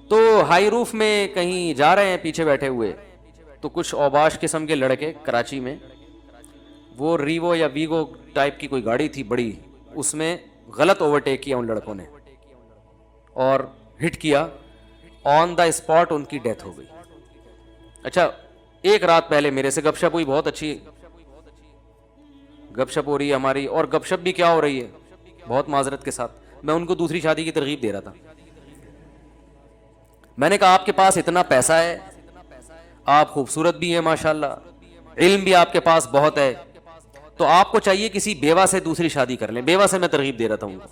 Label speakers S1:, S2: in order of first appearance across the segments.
S1: تو ہائی روف میں کہیں جا رہے ہیں پیچھے بیٹھے ہوئے، تو کچھ اوباش قسم کے لڑکے کراچی میں، وہ ریوو یا ویگو ٹائپ کی کوئی گاڑی تھی بڑی، اس میں غلط اوورٹیک کیا ان لڑکوں نے اور ہٹ کیا، آن دا اسپاٹ ان کی ڈیتھ ہو گئی. اچھا، ایک رات پہلے میرے سے گپ شپ ہوئی، بہت اچھی گپ شپ ہو رہی ہے ہماری، اور گپ شپ بھی کیا ہو رہی ہے بہت معذرت کے ساتھ، میں ان کو دوسری شادی کی ترغیب دے رہا تھا. میں نے کہا آپ کے پاس اتنا پیسہ ہے، آپ خوبصورت بھی ہیں ماشاءاللہ، علم بھی آپ کے پاس بہت ہے، تو آپ کو چاہیے کسی بیوہ سے دوسری شادی کر لیں. بیوہ سے میں ترغیب دے رہا تھا ان کو.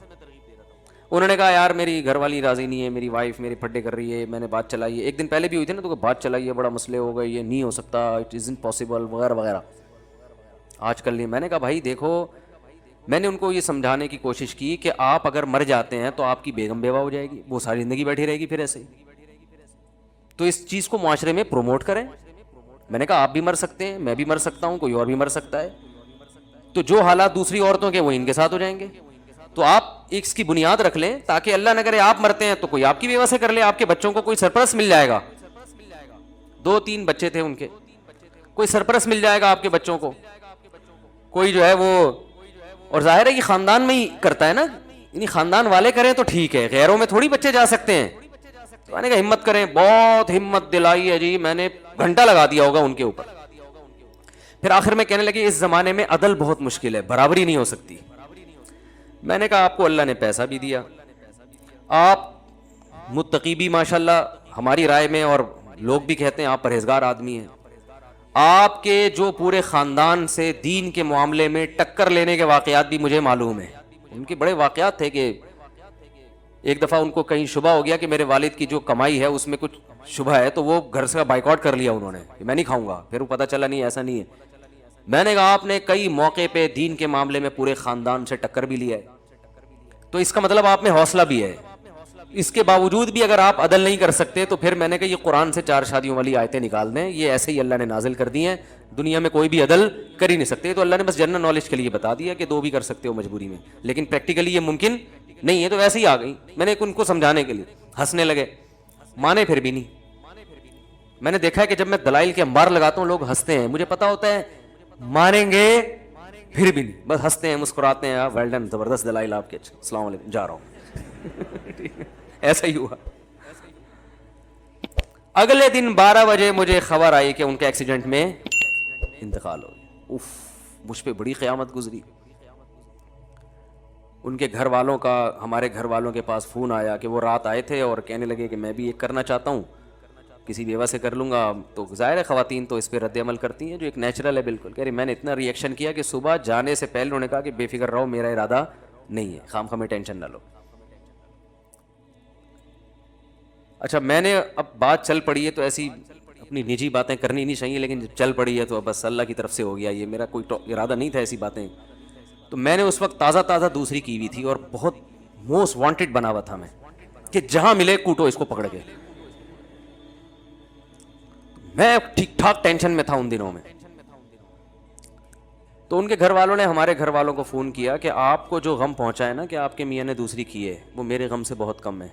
S1: انہوں نے کہا یار میری گھر والی راضی نہیں ہے، میری وائف میرے پھڈے کر رہی ہے، میں نے بات چلائی ہے، ایک دن پہلے بھی ہوئی تھی نا، تو بات چلائی ہے، بڑا مسئلے ہو گئے، یہ نہیں ہو سکتا، اٹ از امپاسبل وغیرہ وغیرہ، آج کل نہیں. میں نے کہا بھائی دیکھو، میں نے ان کو یہ سمجھانے کی کوشش کی کہ آپ اگر مر جاتے ہیں تو آپ کی بیگم بیوہ ہو جائے گی، وہ ساری زندگی بیٹھی رہے گی پھر ایسے ہی، تو اس چیز کو معاشرے میں پروموٹ کریں. میں نے کہا آپ بھی مر سکتے ہیں، میں بھی مر سکتا ہوں، کوئی اور بھی مر سکتا ہے، تو جو حالات دوسری عورتوں کے وہ ان کے ساتھ ہو جائیں گے. تو آپ اس کی بنیاد رکھ لیں تاکہ اللہ نہ کرے آپ مرتے ہیں تو کوئی آپ کی بیوہ سے کر لے، آپ کے بچوں کو کوئی سرپرست مل جائے گا. 2-3 بچے تھے ان کے، کوئی سرپرست مل جائے گا آپ کے بچوں کو، کوئی جو ہے وہ، اور ظاہر ہے کہ خاندان میں ہی کرتا ہے نا، یعنی خاندان والے کریں تو ٹھیک ہے، غیروں میں تھوڑی بچے جا سکتے ہیں. تو میں نے کہا ہمت کریں، بہت ہمت دلائی ہے جی، میں نے گھنٹہ لگا دیا ہوگا ان کے اوپر. پھر آخر میں کہنے لگے اس زمانے میں عدل بہت مشکل ہے، برابری نہیں ہو سکتی. میں نے کہا آپ کو اللہ نے پیسہ بھی دیا، آپ متقی بھی ماشاءاللہ ہماری رائے میں، اور لوگ بھی کہتے ہیں آپ پرہیزگار آدمی ہیں، آپ کے جو پورے خاندان سے دین کے معاملے میں ٹکر لینے کے واقعات بھی مجھے معلوم ہیں. ان کے بڑے واقعات تھے کہ ایک دفعہ ان کو کہیں شبہ ہو گیا کہ میرے والد کی جو کمائی ہے اس میں کچھ شبہ ہے، تو وہ گھر سے بائیکاٹ کر لیا انہوں نے کہ میں نہیں کھاؤں گا. پھر وہ پتہ چلا نہیں ایسا نہیں ہے. میں نے کہا آپ نے کئی موقع پہ دین کے معاملے میں پورے خاندان سے ٹکر بھی لیا ہے، تو اس کا مطلب آپ میں حوصلہ بھی ہے. اس کے باوجود بھی اگر آپ عدل نہیں کر سکتے تو پھر میں نے کہا یہ قرآن سے 4 شادیوں والی آیتیں نکال دیں، یہ ایسے ہی اللہ نے نازل کر دی ہیں، دنیا میں کوئی بھی عدل کر ہی نہیں سکتے. تو اللہ نے بس جنرل نالج کے لیے بتا دیا کہ 2 بھی کر سکتے ہو مجبوری میں، لیکن پریکٹیکلی یہ ممکن نہیں ہے. تو ویسے ہی آ گئی. میں نے ان کو سمجھانے کے لیے، ہنسنے لگے، مانے پھر بھی نہیں. میں نے دیکھا ہے کہ جب میں دلائل کے انبار لگاتا ہوں لوگ ہنستے ہیں، مجھے پتا ہوتا ہے مانیں گے پھر بھی نہیں، بس ہنستے ہیں مسکراتے ہیں، ویل ڈن، زبردست دلائل آپ کے، اچھا السلام علیکم، جا رہا ہوں. ایسا ہی ہوا. اگلے دن 12 بجے مجھے خبر آئی کہ ان کے ایکسیڈنٹ میں انتقال ہو گیا. اف، مجھ پہ بڑی قیامت گزری. ان کے گھر والوں کا ہمارے گھر والوں کے پاس فون آیا کہ وہ رات آئے تھے اور کہنے لگے کہ میں بھی ایک کرنا چاہتا ہوں، کسی بیوہ سے کر لوں گا. تو ظاہر ہے خواتین تو اس پہ رد عمل کرتی ہیں جو ایک نیچرل ہے بالکل. کہہ رہی میں نے اتنا ری ایکشن کیا کہ صبح جانے سے پہلے انہوں نے کہا کہ بے فکر رہو، میرا ارادہ نہیں ہے، خام خواہ ٹینشن نہ لو. اچھا، میں نے اب بات چل پڑی ہے تو ایسی اپنی نجی باتیں کرنی نہیں چاہیے، لیکن جب چل پڑی ہے تو بس اللہ کی طرف سے ہو گیا. یہ میرا کوئی ارادہ نہیں تھا ایسی باتیں. تو میں نے اس وقت تازہ دوسری کی ہوئی تھی اور بہت موسٹ وانٹڈ بنا ہوا تھا میں کہ جہاں ملے کوٹو اس کو پکڑ کے. میں ٹھیک ٹھاک ٹینشن میں تھا ان دنوں میں. تو ان کے گھر والوں نے ہمارے گھر والوں کو فون کیا کہ آپ کو جو غم پہنچا ہے نا کہ آپ کے میاں نے دوسری کی ہے، وہ میرے غم سے بہت کم ہے.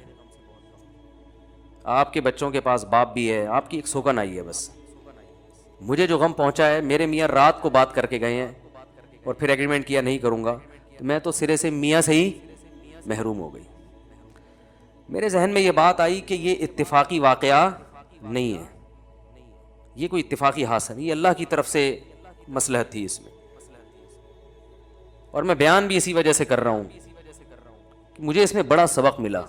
S1: آپ کے بچوں کے پاس باپ بھی ہے، آپ کی ایک سوگن آئی ہے. بس مجھے جو غم پہنچا ہے، میرے میاں رات کو بات کر کے گئے ہیں اور پھر ایگریمنٹ کیا نہیں کروں گا، تو میں تو سرے سے میاں سے ہی محروم ہو گئی. میرے ذہن میں یہ بات آئی کہ یہ اتفاقی واقعہ نہیں ہے، یہ کوئی اتفاقی حادثہ نہیں، یہ اللہ کی طرف سے مصلحت تھی اس میں. اور میں بیان بھی اسی وجہ سے کر رہا ہوں کہ مجھے اس میں بڑا سبق ملا.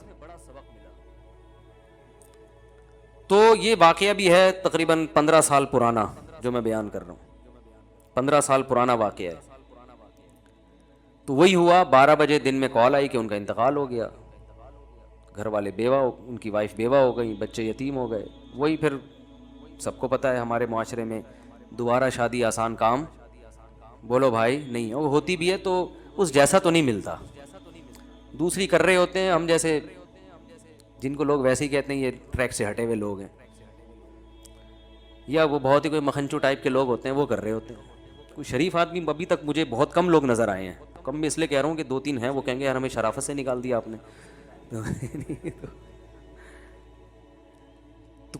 S1: تو یہ واقعہ بھی ہے تقریباً 15 سال پرانا جو میں بیان کر رہا ہوں، 15 سال پرانا واقعہ ہے. تو وہی ہوا، 12 بجے دن میں کال آئی کہ ان کا انتقال ہو گیا. گھر والے بیوہ، ان کی وائف بیوہ ہو گئی، بچے یتیم ہو گئے. وہی پھر سب کو پتہ ہے ہمارے معاشرے میں دوبارہ شادی آسان کام بولو بھائی نہیں ہے، وہ ہوتی بھی ہے تو اس جیسا تو نہیں ملتا. دوسری کر رہے ہوتے ہیں، ہم جیسے جن کو لوگ ویسے ہی کہتے ہیں یہ ٹریک سے ہٹے ہوئے لوگ ہیں، یا وہ بہت ہی کوئی مکھنچو ٹائپ کے لوگ ہوتے ہیں وہ کر رہے ہوتے ہیں. کوئی شریف آدمی ابھی تک مجھے بہت کم لوگ نظر آئے ہیں. کم میں اس لیے کہہ رہا ہوں کہ 2-3 ہیں، وہ کہیں گے یار ہمیں شرافت سے نکال دیا آپ نے.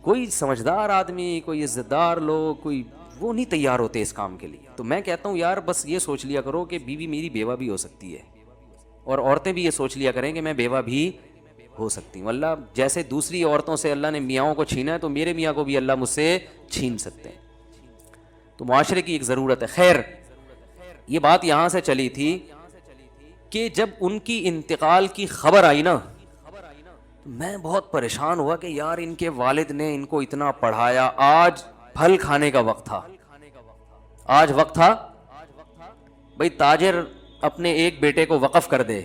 S1: کوئی سمجھدار آدمی, کوئی عزت دار لوگ, کوئی وہ نہیں تیار ہوتے اس کام کے لیے. تو میں کہتا ہوں یار بس یہ سوچ لیا کرو کہ بیوی میری بیوہ بھی ہو سکتی ہے, اور عورتیں بھی یہ سوچ لیا کریں کہ میں بیوہ بھی ہو سکتی ہوں. اللہ جیسے دوسری عورتوں سے اللہ نے میاں کو چھینا ہے, تو میرے میاں کو بھی اللہ مجھ سے چھین سکتے ہیں. تو معاشرے کی ایک ضرورت ہے. خیر, یہ بات یہاں سے چلی تھی کہ جب ان کی انتقال کی خبر آئی نا, میں بہت پریشان ہوا کہ یار ان کے والد نے ان کو اتنا پڑھایا, آج پھل کھانے کا وقت تھا, آج وقت تھا بھئی تاجر اپنے ایک بیٹے کو وقف کر دے,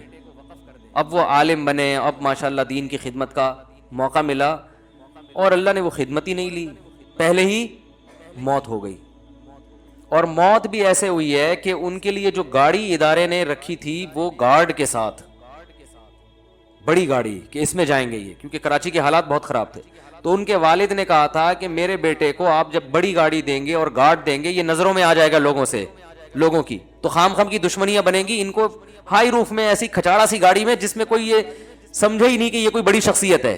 S1: اب وہ عالم بنے, اب ماشاءاللہ دین کی خدمت کا موقع ملا, اور اللہ نے وہ خدمت ہی نہیں لی, پہلے ہی موت ہو گئی. اور موت بھی ایسے ہوئی ہے کہ ان کے لیے جو گاڑی ادارے نے رکھی تھی وہ گارڈ کے ساتھ, بڑی گاڑی کہ اس میں جائیں گے یہ, کیونکہ کراچی کے حالات بہت خراب تھے. تو ان کے والد نے کہا تھا کہ میرے بیٹے کو آپ جب بڑی گاڑی دیں گے اور گارڈ دیں گے, یہ نظروں میں آ جائے گا لوگوں کی, تو خام خام کی دشمنیاں بنیں گی. ان کو ہائی روف میں ایسی کھچاڑا سی گاڑی میں جس میں کوئی یہ سمجھے ہی نہیں کہ یہ کوئی بڑی شخصیت ہے,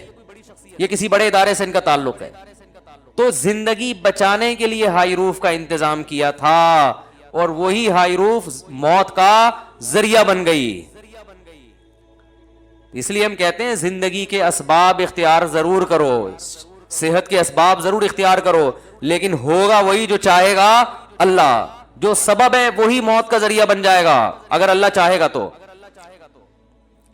S1: یہ کسی بڑے ادارے سے ان کا تعلق ہے. تو زندگی بچانے کے لیے ہائی روف کا انتظام کیا تھا, اور وہی ہائی روف موت کا ذریعہ بن گئی. اس لیے ہم کہتے ہیں زندگی کے اسباب اختیار ضرور کرو, صحت کے اسباب ضرور اختیار کرو, لیکن ہوگا وہی جو چاہے گا اللہ. جو سبب ہے وہی موت کا ذریعہ بن جائے گا اگر اللہ چاہے گا.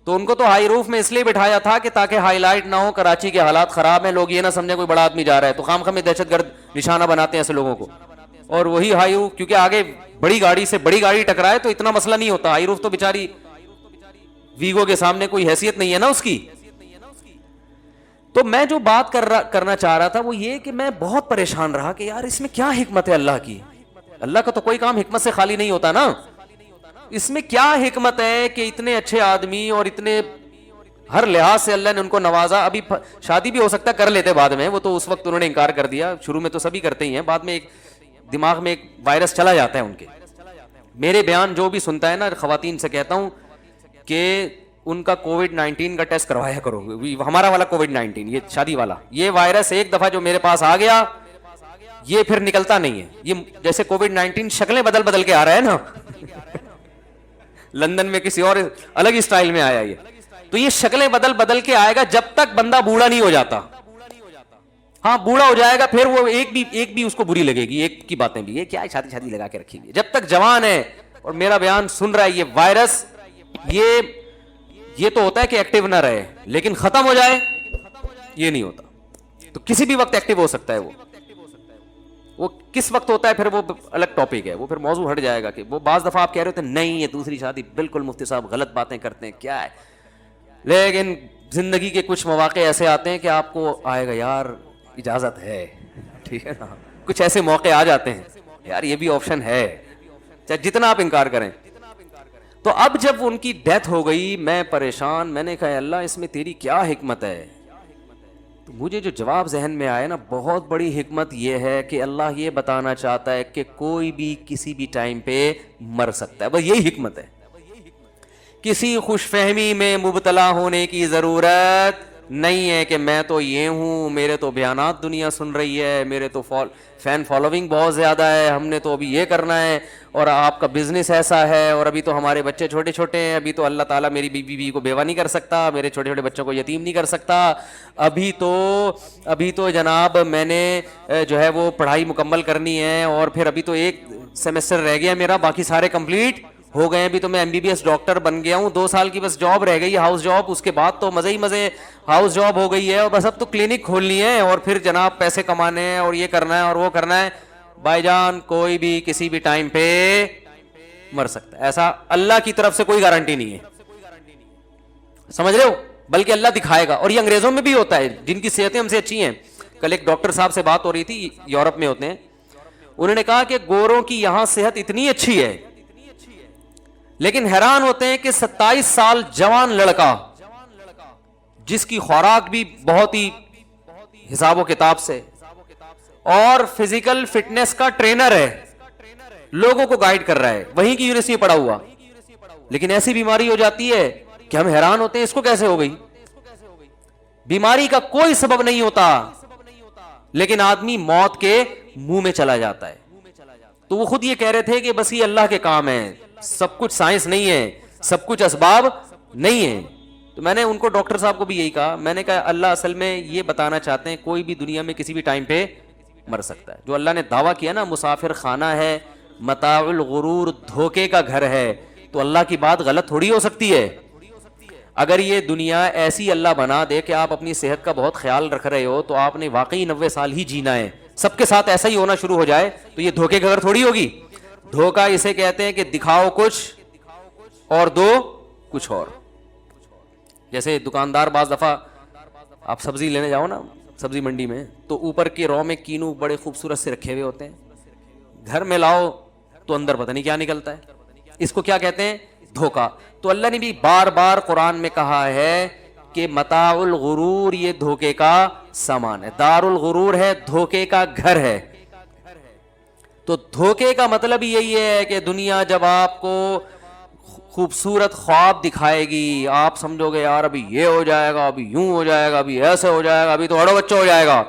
S1: تو ان کو تو ہائی روف میں اس لیے بٹھایا تھا کہ تاکہ ہائی لائٹ نہ ہو, کراچی کے حالات خراب ہیں, لوگ یہ نہ سمجھیں کوئی بڑا آدمی جا رہا ہے, تو خام خام دہشت گرد نشانہ بناتے ہیں ایسے لوگوں کو. اور وہی ہائی روف, کیونکہ آگے بڑی گاڑی سے بڑی گاڑی ٹکرائے تو اتنا مسئلہ نہیں ہوتا. ہائی روف تو بیچاری ویگو کے سامنے کوئی حیثیت نہیں ہے نا اس کی. تو میں جو بات کرنا چاہ رہا تھا وہ یہ کہ میں بہت پریشان رہا کہ یار اس میں کیا حکمت ہے اللہ کی. اللہ کا تو کوئی کام حکمت سے خالی نہیں ہوتا نا. اس میں کیا حکمت ہے کہ اتنے اچھے آدمی اور اتنے ہر لحاظ سے اللہ نے ان کو نوازا. ابھی شادی بھی ہو سکتا ہے کر لیتے بعد میں, وہ تو اس وقت انہوں نے انکار کر دیا. شروع میں تو سبھی کرتے ہی ہیں, بعد میں ایک دماغ میں ایک وائرس چلا جاتا ہے ان کے. میرے بیان جو بھی سنتا ہے نا, خواتین سے کہتا ہوں کہ ان کا کووڈ-19 کا ٹیسٹ کروایا کرو. ہمارا والا کووڈ-19, یہ شادی والا, یہ وائرس ایک دفعہ جو میرے پاس آ گیا یہ پھر نکلتا نہیں ہے. یہ جیسے کووڈ-19 شکلیں بدل کے آ رہا ہے نا, لندن میں کسی اور الگ ہی سٹائل میں آیا یہ, تو یہ شکلیں بدل کے آئے گا جب تک بندہ بوڑھا نہیں ہو جاتا. ہاں بوڑھا ہو جائے گا پھر وہ ایک بھی اس کو بری لگے گی, ایک کی باتیں بھی, یہ کیا شادی لگا کے رکھی گی. جب تک جوان ہے اور میرا بیان سن رہا ہے, یہ وائرس یہ تو ہوتا ہے کہ ایکٹیو نہ رہے, لیکن ختم ہو جائے یہ نہیں ہوتا. تو کسی بھی وقت ایکٹیو ہو سکتا ہے. وہ کس وقت ہوتا ہے پھر وہ الگ ٹاپک ہے, وہ پھر موضوع ہٹ جائے گا. کہ وہ بعض دفعہ آپ کہہ رہے ہوتے ہیں نہیں یہ دوسری شادی بالکل مفتی صاحب غلط باتیں کرتے ہیں, کیا ہے, لیکن زندگی کے کچھ مواقع ایسے آتے ہیں کہ آپ کو آئے گا یار اجازت ہے, ٹھیک ہے نا. کچھ ایسے موقع آ جاتے ہیں یار یہ بھی آپشن ہے, چاہے جتنا آپ انکار کریں. تو اب جب ان کی ڈیتھ ہو گئی میں پریشان, میں نے کہا اللہ اس میں تیری کیا حکمت ہے. تو مجھے جو جواب ذہن میں آیا نا, بہت بڑی حکمت یہ ہے کہ اللہ یہ بتانا چاہتا ہے کہ کوئی بھی کسی بھی ٹائم پہ مر سکتا ہے. بس یہی حکمت ہے. کسی خوش فہمی میں مبتلا ہونے کی ضرورت نہیں ہے کہ میں تو یہ ہوں, میرے تو بیانات دنیا سن رہی ہے, میرے تو فین فالوونگ بہت زیادہ ہے, ہم نے تو ابھی یہ کرنا ہے, اور آپ کا بزنس ایسا ہے, اور ابھی تو ہمارے بچے چھوٹے چھوٹے ہیں, ابھی تو اللہ تعالیٰ میری بیوی کو بیوہ نہیں کر سکتا, میرے چھوٹے چھوٹے بچوں کو یتیم نہیں کر سکتا, ابھی تو جناب میں نے جو ہے وہ پڑھائی مکمل کرنی ہے, اور پھر ابھی تو ایک سیمسٹر رہ گیا میرا, باقی سارے کمپلیٹ ہو گئے. ابھی تو میں MBBS ڈاکٹر بن گیا ہوں, 2 سال کی بس جاب رہ گئی, ہاؤس جاب, اس کے بعد تو مزے ہی مزے ہاؤس جاب ہو گئی ہے, اور بس اب تو کلینک کھولنی ہے, اور پھر جناب پیسے کمانے ہیں, اور یہ کرنا ہے اور وہ کرنا ہے. بھائی جان کوئی بھی کسی بھی ٹائم پہ مر سکتا ہے, ایسا اللہ کی طرف سے کوئی گارنٹی نہیں ہے, سمجھ رہے ہو, بلکہ اللہ دکھائے گا. اور یہ انگریزوں میں بھی ہوتا ہے جن کی صحتیں ہم سے اچھی ہیں. کل ایک ڈاکٹر صاحب سے بات ہو رہی تھی, یورپ میں ہوتے ہیں, انہوں نے کہا کہ گوروں کی یہاں صحت اتنی اچھی ہے, لیکن حیران ہوتے ہیں کہ 27 سال جوان لڑکا جس کی خوراک بھی بہت ہی حساب و کتاب سے اور فزیکل فٹنس کا ٹرینر ہے, لوگوں کو گائیڈ کر رہا ہے, وہیں کی یونیورسٹی پڑھا ہوا, لیکن ایسی بیماری ہو جاتی ہے کہ ہم حیران ہوتے ہیں اس کو کیسے ہو گئی. بیماری کا کوئی سبب نہیں ہوتا, لیکن آدمی موت کے منہ میں چلا جاتا ہے. تو وہ خود یہ کہہ رہے تھے کہ بس یہ اللہ کے کام ہے, سب کچھ سائنس نہیں ہے, سب کچھ اسباب نہیں ہے. تو میں نے ان کو, ڈاکٹر صاحب کو بھی یہی کہا, میں نے کہا اللہ اصل میں یہ بتانا چاہتے ہیں کوئی بھی دنیا میں کسی بھی ٹائم پہ مر سکتا ہے. جو اللہ نے دعویٰ کیا نا مسافر خانہ ہے, متاع الغرور, دھوکے کا گھر ہے, تو اللہ کی بات غلط تھوڑی ہو سکتی ہے. اگر یہ دنیا ایسی اللہ بنا دے کہ آپ اپنی صحت کا بہت خیال رکھ رہے ہو تو آپ نے واقعی 90 سال ہی جینا ہے, سب کے ساتھ ایسا ہی ہونا شروع ہو جائے, تو یہ دھوکے کا گھر تھوڑی ہوگی. دھوکا اسے کہتے ہیں کہ دکھاؤ کچھ اور دو کچھ اور. جیسے دکاندار بعض دفعہ آپ سبزی لینے جاؤ نا سبزی منڈی میں, تو اوپر کے رو میں کینو بڑے خوبصورت سے رکھے ہوئے ہوتے ہیں, گھر میں لاؤ تو اندر پتہ نہیں کیا نکلتا ہے. اس کو کیا کہتے ہیں؟ دھوکا. تو اللہ نے بھی بار بار قرآن میں کہا ہے کہ متاع الغرور یہ دھوکے کا سامان ہے, دار الغرور ہے, دھوکے کا گھر ہے. تو دھوکے کا مطلب یہی ہے کہ دنیا جب آپ کو خوبصورت خواب دکھائے گی, آپ سمجھو گے یار ابھی یہ ہو جائے گا, ابھی یوں ہو جائے گا, ابھی ایسے ہو جائے گا, ابھی تو اڑو بچہ ہو جائے گا,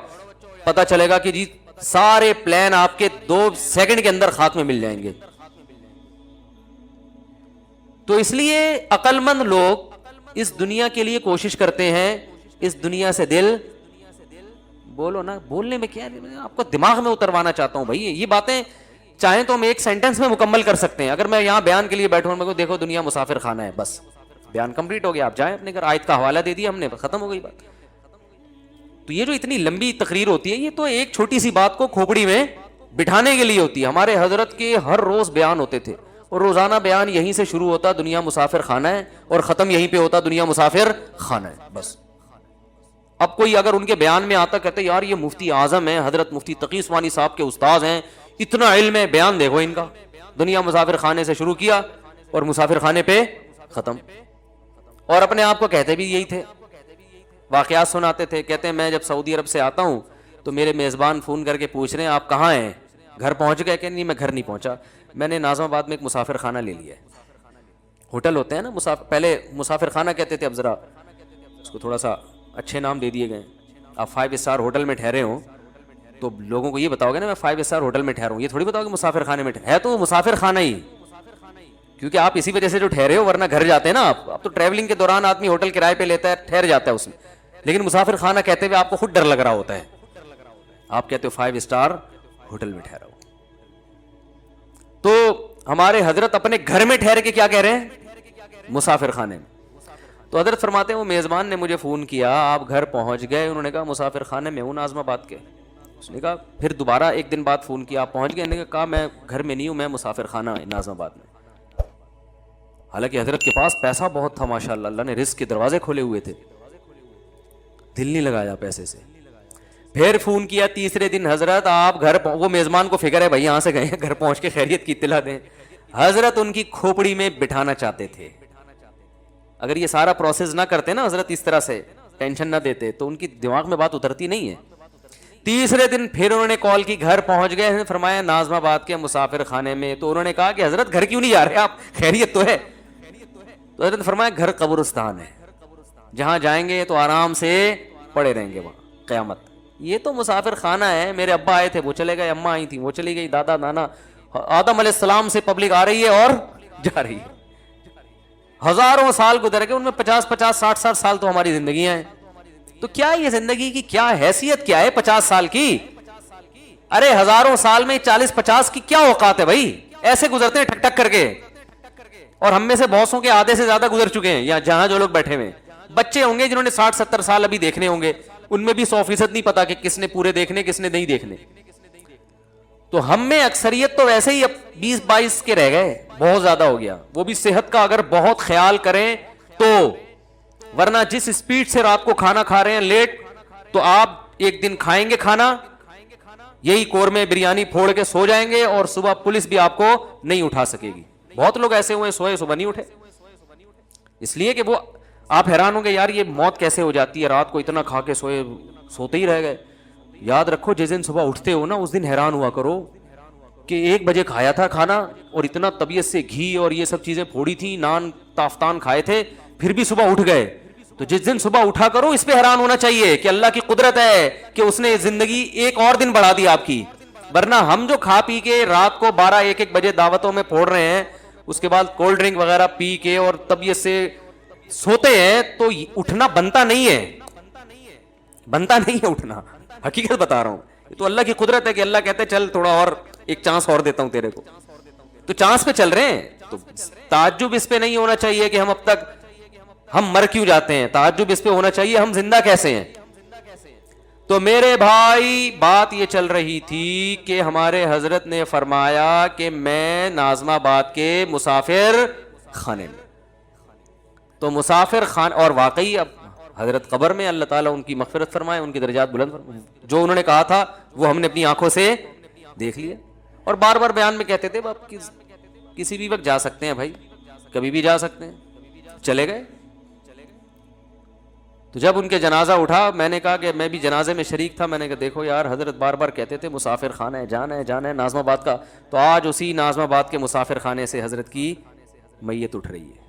S1: پتہ چلے گا کہ جی سارے پلان آپ کے 2 سیکنڈ کے اندر خاتمے مل جائیں گے. تو اس لیے عقل مند لوگ اس دنیا کے لیے کوشش کرتے ہیں, اس دنیا سے دل بولو نا, بولنے میں کیا, آپ کو دماغ میں اتروانا چاہتا ہوں بھائی. یہ باتیں چاہیں تو ہم ایک سینٹنس میں مکمل کر سکتے ہیں. اگر میں یہاں بیان کے لیے بیٹھوں میں کو دیکھو دنیا مسافر خانہ ہے, بس بیان کمپلیٹ ہو گیا, آپ جائیں اپنے گھر, آیت کا حوالہ دے دیا ہم نے, ختم ہو گئی بات. تو یہ جو اتنی لمبی تقریر ہوتی ہے یہ تو ایک چھوٹی سی بات کو کھوپڑی میں بٹھانے کے لیے ہوتی ہے. ہمارے حضرت کے ہر روز بیان ہوتے تھے, اور روزانہ بیان یہیں سے شروع ہوتا دنیا مسافر خانہ ہے, اور ختم یہیں پہ ہوتا دنیا مسافر خانہ ہے, بس. اب کوئی اگر ان کے بیان میں آتا کہتے یار یہ مفتی اعظم ہیں, حضرت مفتی تقی عثمانی صاحب کے استاذ ہیں, اتنا علم ہے, بیان دیکھو ان کا, دنیا مسافر خانے سے شروع کیا اور مسافر خانے پہ ختم. اور اپنے آپ کو کہتے بھی یہی تھے, واقعات سناتے تھے, کہتے ہیں میں جب سعودی عرب سے آتا ہوں تو میرے میزبان فون کر کے پوچھ رہے ہیں آپ کہاں ہیں, گھر پہنچ گئے؟ کہ نہیں میں گھر نہیں پہنچا, میں نے ناظم آباد میں ایک مسافر خانہ لے لیا ہے. ہوٹل ہوتے ہیں نا پہلے مسافر خانہ کہتے تھے, اب ذرا اس کو تھوڑا سا اچھے نام دے دیے گئے. آپ 5 اسٹار ہوٹل میں ٹھہرے ہوں تو لوگوں کو یہ بتاؤ گے نا میں 5 اسٹار ہوٹل میں ٹھہرا ہوں, یہ تھوڑی بتاؤ کہ مسافر خانے میں ہے, تو وہ مسافر خانہ ہی, کیونکہ آپ اسی وجہ سے جو ٹھہرے ہو, ورنہ گھر جاتے ہیں نا آپ. اب تو ٹریولنگ کے دوران آدمی ہوٹل کرائے پہ لیتا ہے, ٹھہر جاتا ہے اس میں, لیکن مسافر خانہ کہتے ہوئے آپ کو خود ڈر لگ رہا ہوتا ہے, آپ کہتے ہو 5 اسٹار ہوٹل میں ٹھہرا ہو. تو ہمارے حضرت اپنے گھر میں ٹھہر کے کیا کہہ رہے ہیں؟ مسافر خانے میں. تو حضرت فرماتے ہیں وہ میزبان نے مجھے فون کیا, آپ گھر پہنچ گئے؟ انہوں نے کہا مسافر خانے میں ہوں ناظم آباد کے. اس نے کہا پھر دوبارہ ایک دن بعد فون کیا, آپ پہنچ گئے؟ انہوں نے کہا میں گھر میں نہیں ہوں, میں مسافر خانہ ناظم آباد میں. حالانکہ حضرت کے پاس پیسہ بہت تھا ماشاءاللہ, اللہ نے رزق کے دروازے کھولے ہوئے تھے, دل نہیں لگایا پیسے سے. پھر فون کیا تیسرے دن, حضرت آپ گھر, وہ میزبان کو فکر ہے بھائی یہاں سے گئے ہیں, گھر پہنچ کے خیریت کی اطلاع دیں. حضرت ان کی کھوپڑی میں بٹھانا چاہتے تھے. اگر یہ سارا پروسیس نہ کرتے نا حضرت, اس طرح سے ٹینشن نہ دیتے, تو ان کی دماغ میں بات اترتی نہیں ہے. تیسرے دن پھر انہوں نے کال کی, گھر پہنچ گئے, فرمایا ناظم آباد کے مسافر خانے میں. تو انہوں نے کہا کہ حضرت گھر کیوں نہیں جا رہے آپ, خیریت تو ہے؟ تو حضرت فرمایا گھر قبرستان ہے, جہاں جائیں گے تو آرام سے پڑے رہیں گے وہاں قیامت. یہ تو مسافر خانہ ہے, میرے ابا آئے تھے وہ چلے گئے, اماں آئی تھیں وہ چلی گئی, دادا نانا, آدم علیہ السلام سے پبلک آ رہی ہے اور جا رہی ہے. ہزاروں سال گزر گئے, ان میں 50 60 سال تو ہماری زندگیاں ہیں. تو کیا یہ زندگی کی کیا حیثیت کیا ہے 50 سال کی؟ ارے ہزاروں سال میں 40 50 کی کیا اوقات ہے بھائی, ایسے گزرتے ہیں ٹھک ٹھک کر کے. اور ہم میں سے بہتوں کے آدھے سے زیادہ گزر چکے ہیں, یا جہاں جو لوگ بیٹھے ہوئے بچے ہوں گے جنہوں نے 60 70 سال ابھی دیکھنے ہوں گے, ان میں بھی 100% نہیں پتا کہ کس نے پورے دیکھنے کس نے نہیں دیکھنے. تو ہم میں اکثریت تو ویسے ہی اب 20 22 کے رہ گئے, بہت زیادہ ہو گیا. وہ بھی صحت کا اگر بہت خیال کریں تو, ورنہ جس سپیڈ سے رات کو کھانا کھا رہے ہیں لیٹ, تو آپ ایک دن کھائیں گے کھانا یہی قورمے بریانی پھوڑ کے سو جائیں گے, اور صبح پولیس بھی آپ کو نہیں اٹھا سکے گی. بہت لوگ ایسے ہوئے سوئے صبح نہیں اٹھے, اس لیے کہ وہ, آپ حیران ہوں گے یار یہ موت کیسے ہو جاتی ہے, رات کو اتنا کھا کے سوتے ہی رہ گئے. یاد رکھو جس دن صبح اٹھتے ہو نا اس دن حیران ہوا کرو کہ 1 بجے کھایا تھا کھانا, اور اتنا طبیعت سے گھی اور یہ سب چیزیں پھوڑی تھی, نان تافتان کھائے تھے, پھر بھی صبح اٹھ گئے. تو جس دن صبح اٹھا کرو اس پہ حیران ہونا چاہیے کہ اللہ کی قدرت ہے کہ اس نے زندگی ایک اور دن بڑھا دی آپ کی. ورنہ ہم جو کھا پی کے رات کو 12-1 بجے دعوتوں میں پھوڑ رہے ہیں, اس کے بعد کولڈ ڈرنک وغیرہ پی کے اور طبیعت سے سوتے ہیں, تو اٹھنا بنتا نہیں ہے, بنتا نہیں ہے اٹھنا. حقیقت بتا رہا ہوں, یہ تو اللہ کی قدرت ہے کہ اللہ کہتے چل تھوڑا اور ایک چانس اور دیتا ہوں تیرے کو, تو چانس پہ چل رہے ہیں. تو تعجب اس پہ نہیں ہونا چاہیے کہ ہم اب تک ہم مر کیوں جاتے ہیں, تعجب اس پہ ہونا چاہیے ہم زندہ کیسے ہیں. تو میرے بھائی بات یہ چل رہی تھی کہ ہمارے حضرت نے فرمایا کہ میں ناظم آباد کے مسافر خانے میں, تو مسافر خان, اور واقعی اب حضرت قبر میں, اللہ تعالیٰ ان کی مغفرت فرمائے, ان کی درجات بلند فرمائے, جو انہوں نے کہا تھا وہ ہم نے اپنی آنکھوں سے دیکھ لیا. اور بار بار بیان میں کہتے تھے آپ کسی بھی وقت جا سکتے ہیں بھائی, کبھی بھی جا سکتے ہیں. چلے گئے. تو جب ان کے جنازہ اٹھا, میں نے کہا کہ میں بھی جنازے میں شریک تھا, میں نے کہا دیکھو یار حضرت بار بار کہتے تھے مسافر خانہ ہے, جانا ہے جانا ہے ناظم آباد کا, تو آج اسی ناظم آباد کے مسافر خانے سے حضرت کی میت اٹھ رہی ہے,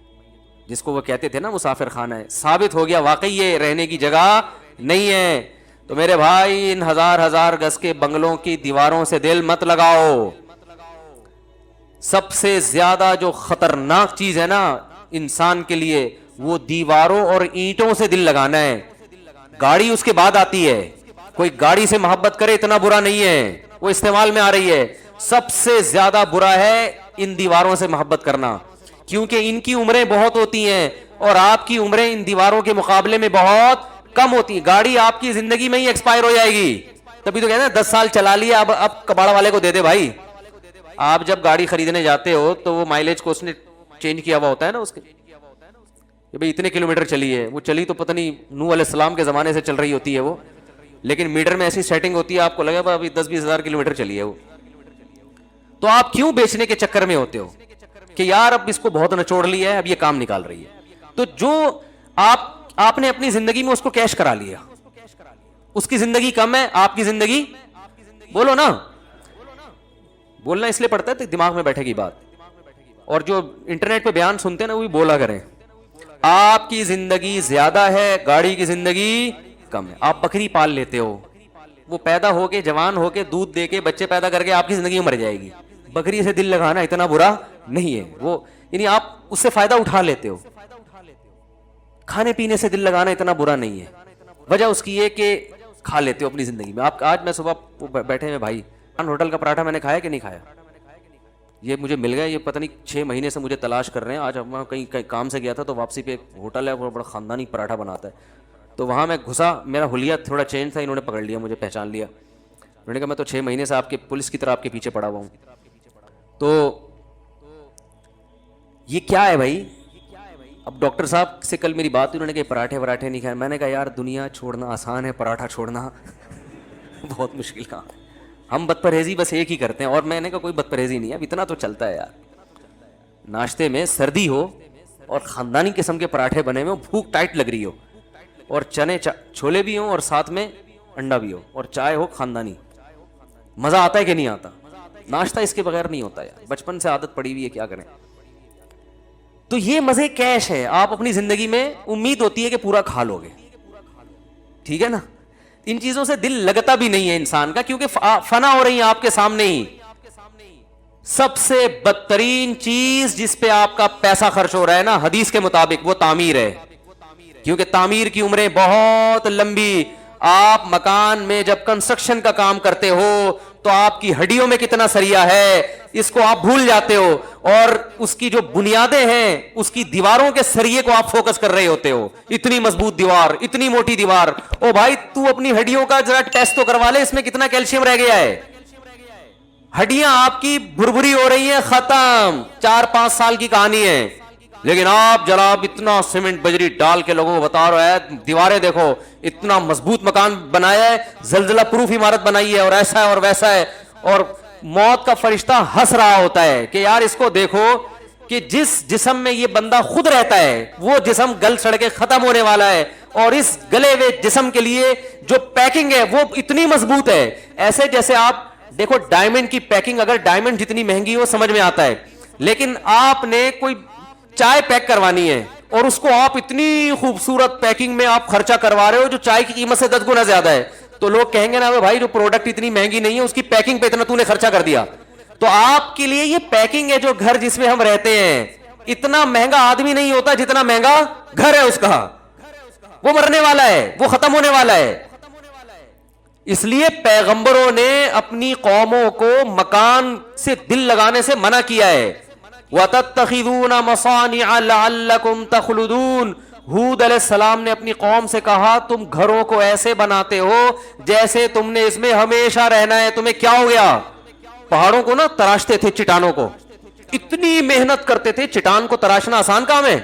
S1: جس کو وہ کہتے تھے نا مسافر خانہ ہے. ثابت ہو گیا واقعی یہ رہنے کی جگہ نہیں ہے. تو میرے بھائی ان ہزار گز کے بنگلوں کی دیواروں سے دل مت لگاؤ. سب سے زیادہ جو خطرناک چیز ہے نا انسان کے لیے, وہ دیواروں اور اینٹوں سے دل لگانا ہے. گاڑی اس کے بعد آتی ہے, کوئی گاڑی سے محبت کرے اتنا برا نہیں ہے, وہ استعمال میں آ رہی ہے. سب سے زیادہ برا ہے ان دیواروں سے محبت کرنا, کیونکہ ان کی عمریں بہت ہوتی ہیں اور آپ کی عمریں ان دیواروں کے مقابلے میں بہت کم ہوتی ہیں. گاڑی آپ کی زندگی میں ہی ایکسپائر ہو جائے گی, تبھی تو کہتے ہیں 10 سال چلا لیا اب کباڑ والے کو دے دے. بھائی آپ جب گاڑی خریدنے جاتے ہو تو وہ مائلیج کو اس نے چینج کیا ہوا ہوتا ہے نا اس کے, کہ بھئی اتنے کلومیٹر چلی ہے. وہ چلی تو پتہ نہیں نوح علیہ السلام کے زمانے سے چل رہی ہوتی ہے وہ, لیکن میٹر میں ایسی سیٹنگ ہوتی ہے آپ کو لگے گا ابھی 10-20 ہزار کلومیٹر چلی ہے وہ. تو آپ کیوں بیچنے کے چکر میں ہوتے ہو کہ یار اب اس کو بہت نچوڑ لیا ہے, اب یہ کام نکال رہی ہے. تو جو آپ نے اپنی زندگی میں اس کو کیش کرا لیا, اس کی زندگی کم ہے, آپ کی زندگی, بولو نا, بولنا اس لیے پڑتا ہے دماغ میں بیٹھے گی بات. اور جو انٹرنیٹ پہ بیان سنتے ہیں نا وہ بھی بولا کریں, آپ کی زندگی زیادہ ہے, گاڑی کی زندگی کم ہے. آپ بکری پال لیتے ہو, وہ پیدا ہو کے جوان ہو کے دودھ دے کے بچے پیدا کر کے آپ کی زندگی مر جائے گی. بکری سے دل لگانا اتنا برا نہیں ہے, وہ یعنی آپ اس سے فائدہ اٹھا لیتے ہو. کھانے پینے سے دل لگانا اتنا برا نہیں ہے, وجہ اس کی یہ کہ کھا لیتے ہو اپنی زندگی میں. آپ آج میں صبح بیٹھے ہیں بھائی, ہوٹل کا پراٹھا میں نے کھایا کہ نہیں کھایا, یہ مجھے مل گیا, یہ پتہ نہیں 6 مہینے سے مجھے تلاش کر رہے ہیں. آج میں کہیں کام سے گیا تھا تو واپسی پہ ایک ہوٹل ہے, وہ بڑا خاندانی پراٹھا بناتا ہے, تو وہاں میں گھسا, میرا حلیہ تھوڑا چینج تھا, انہوں نے پکڑ لیا, مجھے پہچان لیا. انہوں نے کہا میں تو 6 مہینے سے آپ کے پولیس کی طرح آپ کے پیچھے پڑا ہوا ہوں. تو یہ کیا ہے بھائی؟ اب ڈاکٹر صاحب سے کل میری بات, انہوں نے کہا پراٹھے نہیں کھائے. میں نے کہا یار دنیا چھوڑنا آسان ہے, پراٹھا چھوڑنا بہت مشکل کام. ہم بد پرہیزی بس ایک ہی کرتے ہیں, اور میں نے کہا کوئی بد پرہیزی نہیں ہے, اب اتنا تو چلتا ہے یار. ناشتے میں سردی ہو اور خاندانی قسم کے پراٹھے بنے ہوئے, بھوک ٹائٹ لگ رہی ہو, اور چنے چھولے بھی ہوں اور ساتھ میں انڈا بھی ہو, اور چائے ہو خاندانی, مزہ آتا ہے کہ نہیں آتا؟ ناشتہ اس کے بغیر نہیں ہوتا یار, بچپن سے عادت پڑی ہوئی ہے, کیا کریں. تو یہ مزے کیش ہے, آپ اپنی زندگی میں امید ہوتی ہے کہ پورا کھا لو گے, ٹھیک ہے نا. ان چیزوں سے دل لگتا بھی نہیں ہے انسان کا, کیونکہ فنا ہو رہی ہیں آپ کے سامنے ہی. سب سے بدترین چیز جس پہ آپ کا پیسہ خرچ ہو رہا ہے نا حدیث کے مطابق, وہ تعمیر ہے, کیونکہ تعمیر کی عمریں بہت لمبی. آپ مکان میں جب کنسٹرکشن کا کام کرتے ہو تو آپ کی ہڈیوں میں کتنا سریا ہے اس کو آپ بھول جاتے ہو, اور اس کی جو بنیادیں ہیں اس کی دیواروں کے سریے کو آپ فوکس کر رہے ہوتے ہو. اتنی مضبوط دیوار, اتنی موٹی دیوار. او بھائی تو اپنی ہڈیوں کا ذرا ٹیسٹ تو کروا لے, اس میں کتنا کیلشیم رہ گیا ہے. ہڈیاں آپ کی بھربھری ہو رہی ہیں, ختم, 4-5 سال کی کہانی ہے. لیکن آپ جناب اتنا سیمنٹ بجری ڈال کے لوگوں کو بتا رہے ہیں, دیواریں دیکھو, اتنا مضبوط مکان بنایا ہے, زلزلہ پروف عمارت بنائی ہے, اور ایسا ہے اور ویسا ہے. اور موت کا فرشتہ ہنس رہا ہوتا ہے کہ یار اس کو دیکھو کہ جس جسم میں یہ بندہ خود رہتا ہے وہ جسم گل سڑ کے ختم ہونے والا ہے, اور اس گلے ہوئے جسم کے لیے جو پیکنگ ہے وہ اتنی مضبوط ہے. ایسے جیسے آپ دیکھو ڈائمنڈ کی پیکنگ, اگر ڈائمنڈ جتنی مہنگی ہو سمجھ میں آتا ہے, لیکن آپ نے کوئی چائے پیک کروانی ہے, اور اس کو آپ اتنی خوبصورت پیکنگ میں آپ خرچہ کروا رہے ہو جو چائے کی قیمت سے 10 گنا زیادہ ہے, تو لوگ کہیں گے نا بھائی جو پروڈکٹ اتنی مہنگی نہیں ہے اس کی پیکنگ پہ اتنا تو نے خرچہ کر دیا. تو آپ کے لیے یہ پیکنگ ہے, جو گھر جس میں ہم رہتے ہیں اتنا مہنگا آدمی نہیں ہوتا جتنا مہنگا گھر ہے اس کا. وہ مرنے والا ہے, وہ ختم ہونے والا ہے. اس لیے پیغمبروں نے اپنی قوموں کو مکان سے دل لگانے سے منع کیا ہے. وَتَتَّخِذُونَ مَصَانِعَ لَعَلَّكُمْ تَخْلُدُونَ. ہود علیہ السلام نے اپنی قوم سے کہا تم گھروں کو ایسے بناتے ہو جیسے تم نے اس میں ہمیشہ رہنا ہے. تمہیں کیا ہو گیا؟ پہاڑوں کو نا تراشتے تھے, چٹانوں کو اتنی محنت کرتے تھے. چٹان کو تراشنا آسان کام ہے؟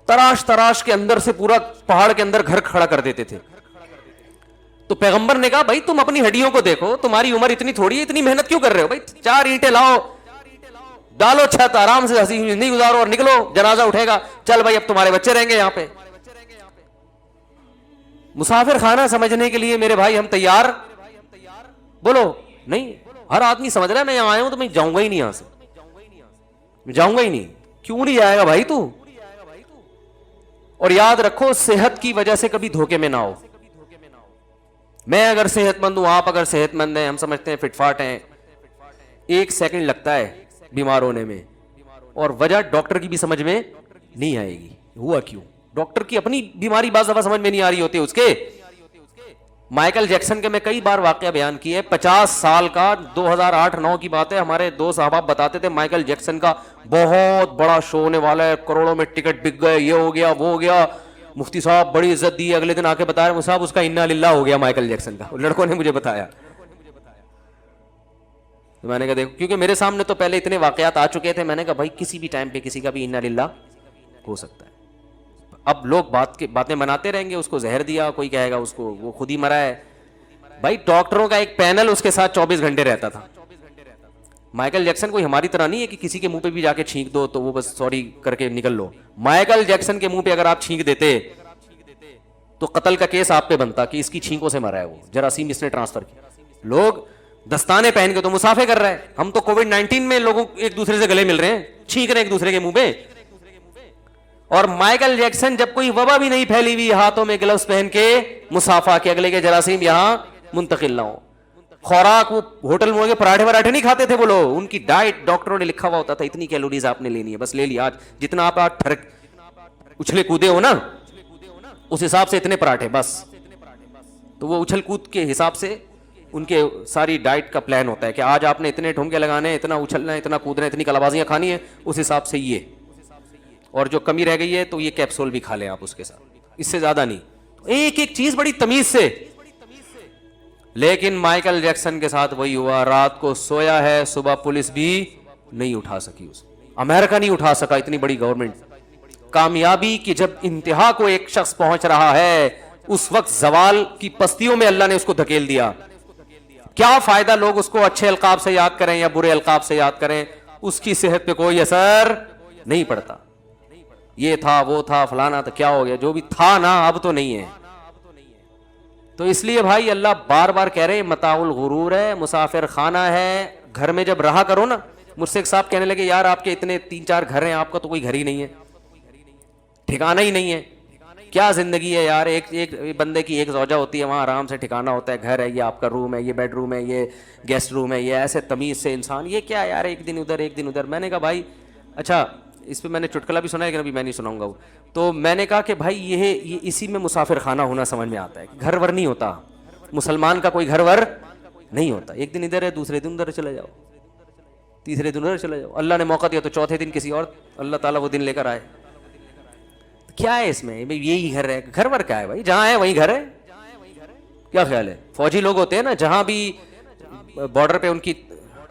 S1: تراش تراش کے اندر سے پورا پہاڑ کے اندر گھر کھڑا کر دیتے تھے. تو پیغمبر نے کہا بھائی تم اپنی ہڈیوں کو دیکھو, تمہاری عمر اتنی تھوڑی ہے, اتنی محنت کیوں کر رہے ہو؟ بھائی 4 اینٹیں لاؤ, ڈالو چھت, آرام سے ہنسی نہیں گزارو اور نکلو, جنازہ اٹھے گا, چل بھائی اب تمہارے بچے رہیں گے یہاں پہ. مسافر خانہ سمجھنے کے لیے میرے بھائی ہم تیار؟ بولو نہیں. ہر آدمی سمجھ رہا ہے میں یہاں آیا ہوں تو میں جاؤں گا ہی نہیں, یہاں سے میں جاؤں گا ہی نہیں. کیوں نہیں جائے گا بھائی تو؟ اور یاد رکھو صحت کی وجہ سے کبھی دھوکے میں نہ ہو. میں اگر صحت مند ہوں, آپ اگر صحت مند ہیں, ہم سمجھتے ہیں فٹ فاٹ ہیں, 1 سیکنڈ لگتا ہے بیمار ہونے میں, اور وجہ ڈاکٹر کی بھی سمجھ میں نہیں آئے گی. ہوا کیوں؟ ڈاکٹر کی اپنی بیماری بعض دفعہ سمجھ میں نہیں آ رہی ہوتی اس کے. مائیکل جیکسن کے میں کئی بار واقعہ بیان کیے, 50 سال کا, 2008-9 کی بات ہے, ہمارے 2 صحابہ بتاتے تھے مائیکل جیکسن کا بہت بڑا شو ہونے والا ہے, کروڑوں میں ٹکٹ بک گئے, یہ ہو گیا وہ ہو گیا. مفتی صاحب بڑی عزت دی, اگلے دن آ کے بتایا مفتی صاحب اس کا انا للہ ہو گیا مائیکل جیکسن کا. لڑکوں نے مجھے بتایا. تو میں نے کہا دیکھو, کیونکہ میرے سامنے تو پہلے اتنے واقعات آ چکے تھے, میں نے کہا بھائی کسی بھی ٹائم پہ کسی کا بھی انا للہ ہو سکتا ہے. اب لوگ باتیں بناتے رہیں گے, اس کو زہر دیا, کوئی کہے گا اس کو وہ خود ہی مرا ہے. بھائی ڈاکٹروں کا ایک پینل اس کے ساتھ 24 گھنٹے رہتا تھا. مائیکل جیکسن کوئی ہماری طرح نہیں ہے کہ کسی کے منہ پہ بھی جا کے چھینک دو تو وہ بس سوری کر کے نکل لو. مائیکل جیکسن کے منہ پہ اگر آپ چھینک دیتے تو قتل کا کیس آپ پہ بنتا کہ اس کی چھینکوں سے مرا ہے, وہ جراثیم اس نے ٹرانسفر کیا. لوگ دستانے پہن کے تو مسافے کر رہے ہیں, ہم تو کووڈ-19 میں لوگوں ایک دوسرے سے گلے مل رہے ہیں, چھینک رہے ہیں ایک دوسرے کے منہ پہ. اور مائیکل جیکسن جب کوئی وبا بھی نہیں پھیلی ہوئی, ہاتھوں میں گلوز پہن کے مسافہ کے اگلے کے جراثیم یہاں منتقل نہ ہو. خوراک وہ ہوٹل میں پراٹھے نہیں کھاتے تھے وہ لوگ, ان کی ڈائٹ ڈاکٹروں نے لکھا ہوا ہوتا تھا اتنی کیلوریز آپ نے لینی ہے, بس لے لیا. آج جتنا آپ اچھلے کودے ہو نا اس حساب سے اتنے پراٹھے بس. تو وہ اچھل کود کے حساب سے ان کے ساری ڈائٹ کا پلان ہوتا ہے کہ آج آپ نے اتنے ٹھمکے لگانے ہیں, اتنا اچھلنا ہے, اتنا کودنا ہے, اتنی کلابازیاں کھانی ہیں, اس حساب سے یہ. اور جو کمی رہ گئی ہے تو یہ کیپسول بھی کھا لیں آپ اس کے ساتھ, اس سے زیادہ نہیں. ایک ایک چیز بڑی تمیز سے. لیکن مائیکل جیکسن کے ساتھ وہی ہوا, رات کو سویا ہے, صبح پولیس بھی نہیں اٹھا سکی اسے, امریکہ نہیں اٹھا سکا, اتنی بڑی گورنمنٹ. کامیابی کی جب انتہا کو ایک شخص پہنچ رہا ہے اس وقت زوال کی پستیوں میں اللہ نے اس کو دھکیل دیا. کیا فائدہ لوگ اس کو اچھے القاب سے یاد کریں یا برے القاب سے یاد کریں, اس کی صحت پہ کوئی اثر نہیں پڑتا. یہ تھا وہ تھا فلانا تھا, کیا ہو گیا, جو بھی تھا نا اب تو نہیں ہے. تو اس لیے بھائی اللہ بار بار کہہ رہے ہیں متاع الغرور ہے, مسافر خانہ ہے. گھر میں جب رہا کرو نا, مجھ سے ایک صاحب کہنے لگے یار آپ کے اتنے 3-4 گھر ہیں, آپ کا تو کوئی گھر ہی نہیں ہے, ٹھکانہ ہی نہیں ہے. کیا زندگی ہے یار, ایک بندے کی ایک زوجہ ہوتی ہے, وہاں آرام سے ٹھکانہ ہوتا ہے, گھر ہے, یہ آپ کا روم ہے, یہ بیڈ روم ہے, یہ گیسٹ روم ہے, یہ ایسے تمیز سے انسان, یہ کیا یار ایک دن ادھر ایک دن ادھر. میں نے کہا بھائی اچھا اس پہ میں نے چٹکلا بھی سنا ہے لیکن ابھی میں نہیں سناؤں گا وہ. تو میں نے کہا کہ بھائی یہ اسی میں مسافر خانہ ہونا سمجھ میں آتا ہے. گھر ور نہیں ہوتا, مسلمان کا کوئی گھر ور نہیں ہوتا. ایک دن ادھر ہے, دوسرے دن ادھر چلے جاؤ, تیسرے دن ادھر چلے جاؤ. اللہ نے موقع دیا تو چوتھے دن کسی اور اللہ تعالیٰ وہ دن لے کر آئے. کیا ہے اس میں, یہی گھر ہے, گھر ور کیا ہے بھائی, جہاں ہے وہیں گھر ہے. کیا خیال ہے, فوجی لوگ ہوتے ہیں نا, جہاں بھی بارڈر پہ ان کی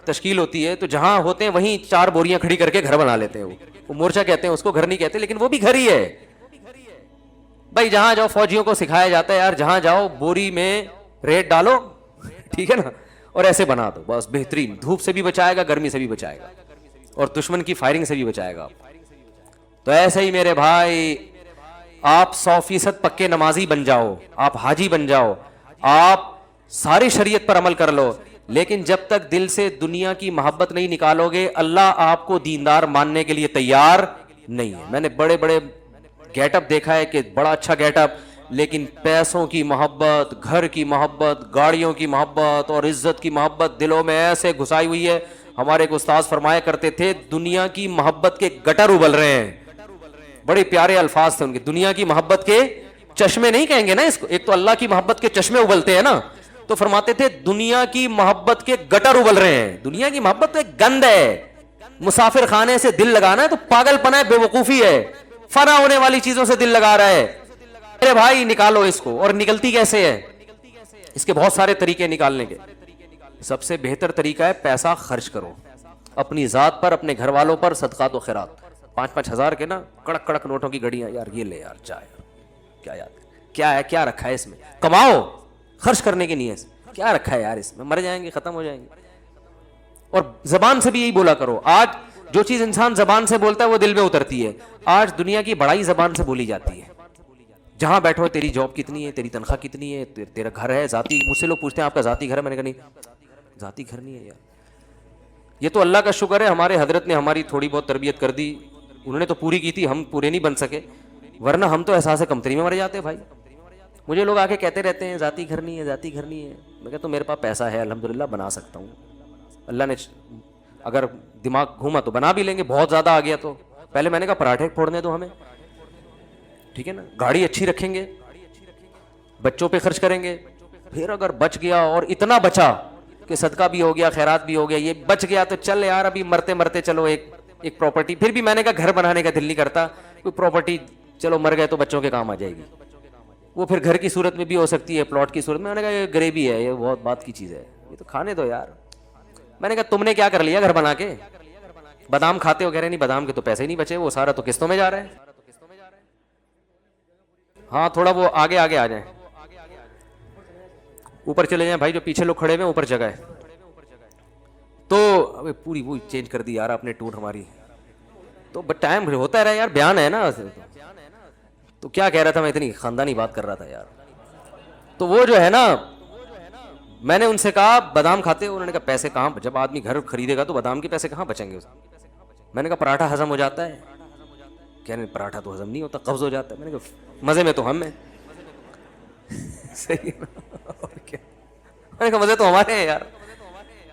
S1: تشکیل ہوتی ہے تو جہاں ہوتے ہیں وہیں 4 بوریاں کھڑی کر کے گھر بنا لیتے ہیں. وہ مورچہ کہتے ہیں اس کو, گھر نہیں کہتے, لیکن وہ بھی گھر ہی ہے بھائی. جہاں جاؤ فوجیوں کو سکھایا جاتا ہے یار, جہاں جاؤ بوری میں ریت ڈالو, ٹھیک ہے نا, اور ایسے بنا دو بس بہترین. دھوپ سے بھی بچائے گا, گرمی سے بھی بچائے گا, اور دشمن کی فائرنگ سے بھی بچائے گا. تو ایسے ہی میرے بھائی آپ 100% پکے نمازی بن جاؤ, آپ حاجی بن جاؤ, آپ ساری شریعت پر عمل کر لو, لیکن جب تک دل سے دنیا کی محبت نہیں نکالو گے اللہ آپ کو دیندار ماننے کے لیے تیار نہیں ہے. میں نے بڑے بڑے گیٹ اپ دیکھا ہے کہ بڑا اچھا گیٹ اپ, لیکن پیسوں کی محبت, گھر کی محبت, گاڑیوں کی محبت اور عزت کی محبت دلوں میں ایسے گھسائی ہوئی ہے. ہمارے ایک استاذ فرمایا کرتے تھے دنیا کی محبت کے گٹر ابل رہے ہیں. بڑے پیارے الفاظ تھے ان کے, دنیا کی محبت کے چشمے نہیں کہیں گے نا اس کو, ایک تو اللہ کی محبت کے چشمے ابلتے ہیں نا, تو فرماتے تھے دنیا کی محبت کے گٹر ابل رہے ہیں. دنیا کی محبت تو ایک گند ہے, مسافر خانے سے دل لگانا ہے تو پاگل پنا ہے, بے وقوفی ہے. فنا ہونے والی چیزوں سے دل لگا رہا ہے. ارے بھائی نکالو اس کو. اور نکلتی کیسے ہے؟ اس کے بہت سارے طریقے نکالنے کے. سب سے بہتر طریقہ ہے پیسہ خرچ کرو اپنی ذات پر, اپنے گھر والوں پر, صدقات و خیرات. 5-5 ہزار کے نا کڑک کڑک نوٹوں کی گھڑیاں, یار یہ لے یار چائے, کیا یاد کیا ہے, کیا رکھا ہے اس میں, کماؤ خرچ کرنے کی نیت, کیا رکھا ہے یار اس میں, مر جائیں گے ختم ہو جائیں گے. اور زبان سے بھی یہی بولا کرو. آج جو چیز انسان زبان سے بولتا ہے وہ دل میں اترتی ہے. آج دنیا کی بڑائی زبان سے بولی جاتی ہے. جہاں بیٹھو تیری جاب کتنی ہے, تیری تنخواہ کتنی ہے, تیرا گھر ہے ذاتی. مجھ سے لوگ پوچھتے ہیں آپ کا ذاتی گھر ہے, میں نے کہا نہیں ذاتی گھر نہیں ہے یار. یہ تو اللہ کا شکر ہے ہمارے حضرت نے ہماری تھوڑی بہت تربیت کر دی, انہوں نے تو پوری کی تھی, ہم پورے نہیں بن سکے, ورنہ ہم تو احساس کمتری میں مر جاتے بھائی. مجھے لوگ آ کے کہتے رہتے ہیں ذاتی گھر نہیں ہے, ذاتی گھر نہیں ہے. میں کہتا ہوں میرے پاس پیسہ ہے الحمدللہ, بنا سکتا ہوں. اللہ نے اگر دماغ گھوما تو بنا بھی لیں گے, بہت زیادہ آ گیا تو. پہلے میں نے کہا پراٹھے پھوڑنے دو ہمیں, ٹھیک ہے نا, گاڑی اچھی رکھیں گے, بچوں پہ خرچ کریں گے. پھر اگر بچ گیا اور اتنا بچا کہ صدقہ بھی ہو گیا, خیرات بھی ہو گیا, یہ بچ گیا تو چل یار ابھی مرتے مرتے چلو ایک پراپرٹی. پھر بھی میں نے کہا گھر بنانے کا دل نہیں کرتا, کوئی پراپرٹی چلو مر گئے تو بچوں کے کام آ جائے گی. وہ پھر گھر کی صورت میں بھی ہو سکتی ہے, پلاٹ کی صورت میں. میں نے کہا یہ غریبی ہے, یہ بہت بات کی چیز ہے, یہ تو کھانے دو یار. میں نے کہا تم نے کیا کر لیا گھر بنا کے, بادام کھاتے ہو, کہہ رہے نہیں بادام کے تو پیسے ہی نہیں بچے, وہ سارا تو قسطوں میں جا رہا ہے. ہاں تھوڑا وہ آگے آگے آ جائیں, اوپر چلے جائیں بھائی, جو پیچھے لوگ کھڑے ہوئے اوپر جگہ ہے. تو ابھی پوری وہ چینج کر دی یار آپ نے ٹون ہماری, تو ٹائم ہوتا رہا یار, بیان ہے نا. تو کیا کہہ رہا تھا میں, اتنی خاندانی بات کر رہا تھا یار. تو وہ جو ہے نا, میں نے ان سے کہا بادام کھاتے ہو, انہوں نے کہا پیسے کہاں, جب آدمی گھر خریدے گا تو بادام کے پیسے کہاں بچیں گے. میں نے کہا پراٹھا ہضم ہو جاتا ہے, کہہ رہے پراٹھا تو ہضم نہیں ہوتا, قبض ہو جاتا ہے. میں نے کہا مزے میں تو ہم ہیں. صحیح ہے نا, اور کیا. میں نے کہا مزے تو ہمارے ہیں یار.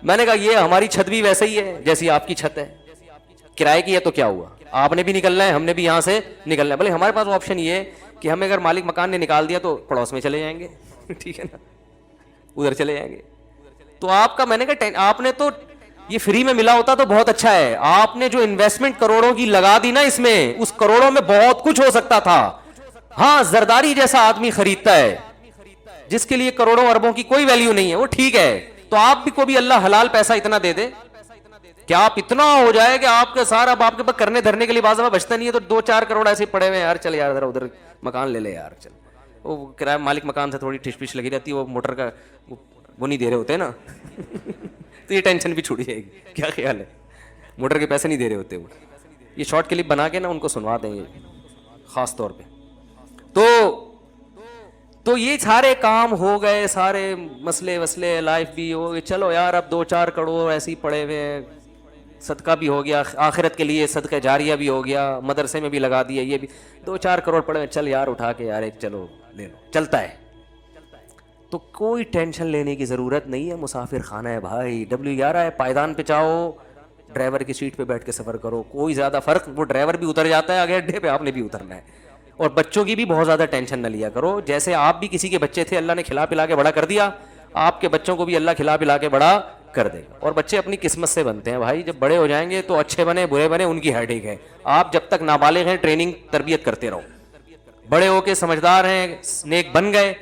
S1: میں نے کہا یہ ہماری چھت بھی ویسے ہی ہے جیسی آپ کی چھت ہے, کرائے کی ہے تو کیا ہوا, آپ نے بھی نکلنا ہے, ہم نے بھی یہاں سے نکلنا ہے. بھلے ہمارے پاس آپشن یہ ہے کہ ہمیں اگر مالک مکان نے نکال دیا تو پڑوس میں چلے جائیں گے, ٹھیک ہے نا, ادھر چلے جائیں گے. تو آپ کا, میں نے کہا آپ نے تو یہ فری میں ملا ہوتا تو بہت اچھا ہے, آپ نے جو انویسٹمنٹ کروڑوں کی لگا دی نا اس میں, اس کروڑوں میں بہت کچھ ہو سکتا تھا. ہاں زرداری جیسا آدمی خریدتا ہے جس کے لیے کروڑوں اربوں کی کوئی ویلیو نہیں ہے, وہ ٹھیک ہے. تو آپ بھی کو بھی اللہ حلال پیسہ اتنا دے دے کہ آپ اتنا ہو جائے کہ آپ کے سارا, اب آپ کے پاس کرنے دھرنے کے لیے بعض دفعہ بچتا نہیں ہے, تو 2-4 کروڑ ایسے پڑے ہوئے یار, چل یار ذرا ادھر مکان لے لے یار, چل. وہ کرایہ مالک مکان سے تھوڑی ٹھش پش لگی رہتی ہے, وہ موٹر کا وہ نہیں دے رہے ہوتے نا, تو یہ ٹینشن بھی چھوٹ جائے گی. کیا خیال ہے, موٹر کے پیسے نہیں دے رہے ہوتے وہ. یہ شارٹ کلپ بنا کے نا ان کو سنوا دیں یہ خاص طور پہ. تو یہ سارے کام ہو گئے, سارے مسئلے وسلے, لائف بھی ہو گئی. چلو یار اب 2-4 کروڑ ایسے ہی پڑے ہوئے ہیں, صدقہ بھی ہو گیا, آخرت کے لیے صدقہ جاریہ بھی ہو گیا, مدرسے میں بھی لگا دیا, یہ بھی 2-4 کروڑ پڑے ہوئے, چل یار اٹھا کے یار ایک چلو لے لو, چلتا ہے. تو کوئی ٹینشن لینے کی ضرورت نہیں ہے. مسافر خانہ ہے بھائی, W11 ہے, پائیدان پہ چاہو ڈرائیور کی سیٹ پہ بیٹھ کے سفر کرو, کوئی زیادہ فرق, وہ ڈرائیور بھی اتر جاتا ہے آگے اڈے پہ, آپ نے بھی اترنا ہے. اور بچوں کی بھی بہت زیادہ ٹینشن نہ لیا کرو, جیسے آپ بھی کسی کے بچے تھے, اللہ نے کھلا پلا کے بڑا کر دیا, آپ کے بچوں کو بھی اللہ کھلا پلا کے بڑا کر دے گا. اور بچے اپنی قسمت سے بنتے ہیں بھائی, جب بڑے ہو جائیں گے تو اچھے بنے برے بنے ان کی ہیڈیک ہے. آپ جب تک نابالغ ہیں ٹریننگ تربیت کرتے رہو, بڑے ہو کے سمجھدار ہیں, نیک بن گئے,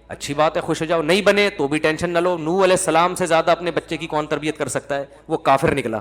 S1: اچھی بات ہے, خوش ہو جاؤ. نہیں بنے تو بھی ٹینشن نہ لو. نوح علیہ السلام سے زیادہ اپنے بچے کی کون تربیت کر سکتا ہے, وہ کافر نکلا.